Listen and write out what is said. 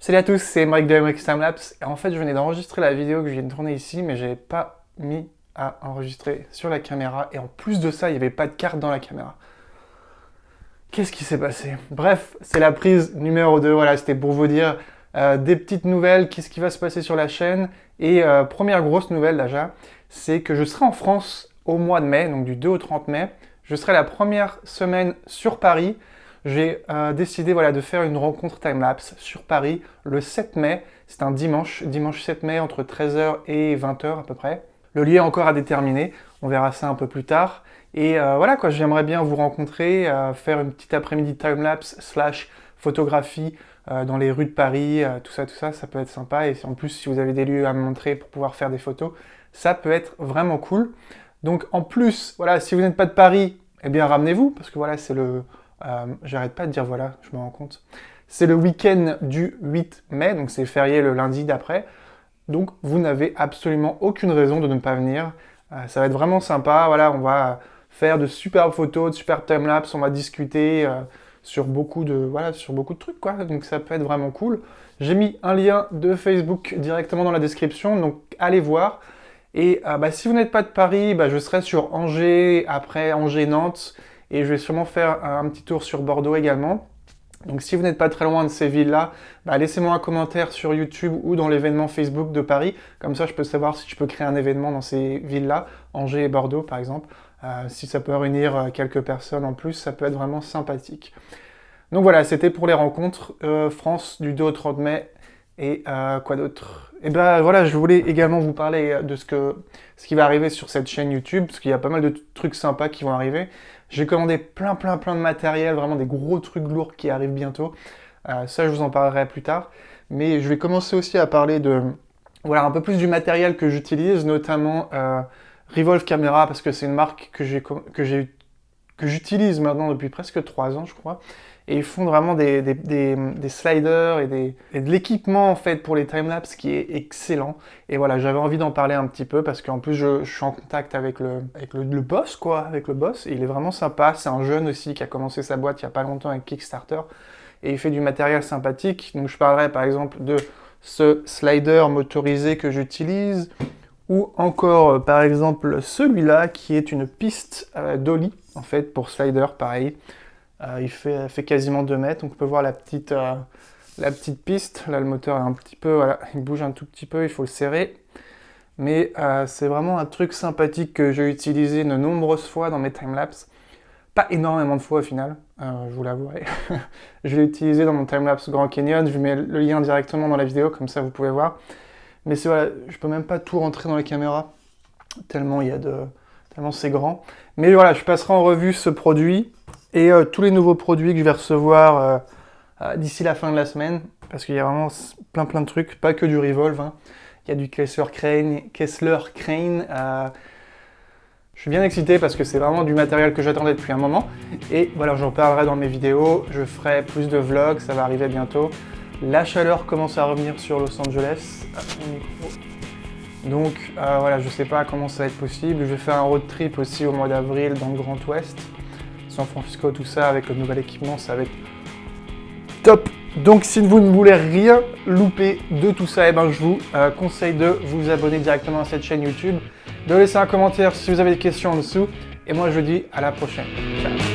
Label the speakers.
Speaker 1: Salut à tous, c'est Emric de Emric Timelapse. Et en fait, je venais d'enregistrer la vidéo que je viens de tourner ici, mais j'avais pas mis à enregistrer sur la caméra. Et en plus de ça, il n'y avait pas de carte dans la caméra. Qu'est-ce qui s'est passé? Bref, c'est la prise numéro 2. Voilà, c'était pour vous dire des petites nouvelles, qu'est-ce qui va se passer sur la chaîne. Et première grosse nouvelle déjà, c'est que je serai en France au mois de mai, donc du 2 au 30 mai. Je serai la première semaine sur Paris. J'ai décidé de faire une rencontre timelapse sur Paris le 7 mai. C'est un dimanche 7 mai entre 13h et 20h à peu près. Le lieu est encore à déterminer, on verra ça un peu plus tard. Et voilà quoi, j'aimerais bien vous rencontrer, faire une petite après-midi timelapse / photographie dans les rues de Paris, tout ça, ça peut être sympa. Et en plus, si vous avez des lieux à me montrer pour pouvoir faire des photos, ça peut être vraiment cool. Donc en plus, voilà, si vous n'êtes pas de Paris, eh bien ramenez-vous, parce que voilà, c'est le... j'arrête pas de dire voilà, je me rends compte. C'est le week-end du 8 mai, donc c'est férié le lundi d'après. Donc vous n'avez absolument aucune raison de ne pas venir. Ça va être vraiment sympa. Voilà, on va faire de superbes photos, de superbes timelapse, on va discuter sur beaucoup de trucs quoi. Donc ça peut être vraiment cool. J'ai mis un lien de Facebook directement dans la description, donc allez voir. Et si vous n'êtes pas de Paris, je serai sur Angers, après Angers-Nantes. Et je vais sûrement faire un petit tour sur Bordeaux également. Donc si vous n'êtes pas très loin de ces villes-là, laissez-moi un commentaire sur YouTube ou dans l'événement Facebook de Paris. Comme ça, je peux savoir si je peux créer un événement dans ces villes-là, Angers et Bordeaux par exemple. Si ça peut réunir quelques personnes en plus, ça peut être vraiment sympathique. Donc voilà, c'était pour les rencontres France du 2 au 30 mai. Et quoi d'autre? Et voilà, je voulais également vous parler de ce qui va arriver sur cette chaîne YouTube, parce qu'il y a pas mal de trucs sympas qui vont arriver. J'ai commandé plein de matériel, vraiment des gros trucs lourds qui arrivent bientôt. Ça, je vous en parlerai plus tard. Mais je vais commencer aussi à parler de, un peu plus du matériel que j'utilise, notamment Revolve Camera, parce que c'est une marque que j'utilise maintenant depuis presque 3 ans, je crois. Et ils font vraiment des sliders et de l'équipement en fait pour les timelapse qui est excellent. Et voilà, j'avais envie d'en parler un petit peu parce qu'en plus je suis en contact avec le boss quoi, avec le boss. Et il est vraiment sympa, c'est un jeune aussi qui a commencé sa boîte il n'y a pas longtemps avec Kickstarter. Et il fait du matériel sympathique. Donc je parlerai par exemple de ce slider motorisé que j'utilise. Ou encore par exemple celui-là qui est une piste dolly en fait pour slider pareil. Il fait quasiment 2 mètres, donc on peut voir la petite piste. Là, le moteur est un petit peu, voilà, il bouge un tout petit peu, il faut le serrer. Mais c'est vraiment un truc sympathique que j'ai utilisé de nombreuses fois dans mes timelapse. Pas énormément de fois au final, je vous l'avouerai. Je l'ai utilisé dans mon timelapse Grand Canyon, je vous mets le lien directement dans la vidéo, comme ça vous pouvez voir. Mais c'est voilà, je peux même pas tout rentrer dans la caméra, tellement c'est grand. Mais voilà, je passerai en revue ce produit. Et tous les nouveaux produits que je vais recevoir d'ici la fin de la semaine, parce qu'il y a vraiment plein de trucs, pas que du Revolve, hein. Il y a du Kessler Crane. Je suis bien excité parce que c'est vraiment du matériel que j'attendais depuis un moment. Et voilà, j'en parlerai dans mes vidéos, je ferai plus de vlogs, ça va arriver bientôt. La chaleur commence à revenir sur Los Angeles. Donc voilà, je sais pas comment ça va être possible. Je vais faire un road trip aussi au mois d'avril dans le Grand Ouest. San Francisco, tout ça, avec le nouvel équipement, ça va être top. Donc si vous ne voulez rien louper de tout ça, je vous conseille de vous abonner directement à cette chaîne YouTube, de laisser un commentaire si vous avez des questions en dessous, et moi je vous dis à la prochaine. Ciao.